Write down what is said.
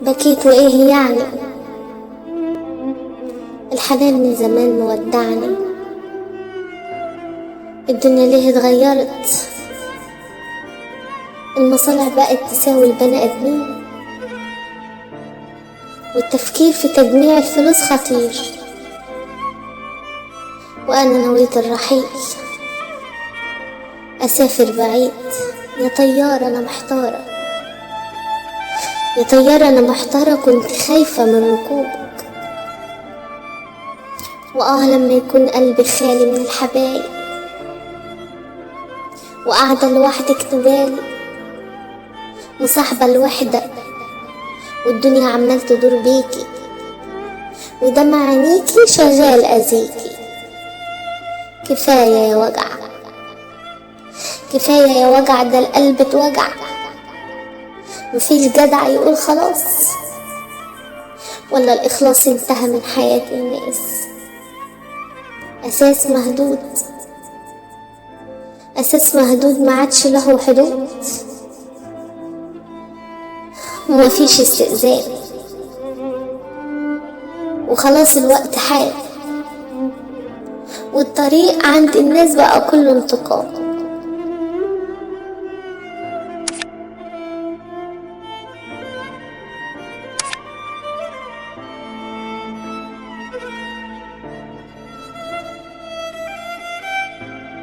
بكيت وإيه يعني، الحنان من زمان مودعني. الدنيا ليه اتغيرت، المصالح بقت تساوي البني آدمين، والتفكير في تجميع الفلوس خطير. وأنا نويت الرحيل، أسافر بعيد. يا طيارة أنا محتارة، يا طيارة أنا محتارة، كنت خايفة من ركوبك. لما يكون قلبي خالي من الحبايب، وقاعدة لوحدك تبالي، مصاحبة الوحدة، والدنيا عمال تدور بيكي، ودمع عينيكي شغال أذيكي. كفاية يا وجع، كفاية يا وجع، ده القلب اتوجع. مفيش جدع يقول خلاص، ولا الإخلاص انتهى من حياة الناس. أساس مهدود، أساس مهدود، ما عادش له حدود، ومفيش استئذان، وخلاص الوقت حان، والطريق عند الناس بقى كله انتقام.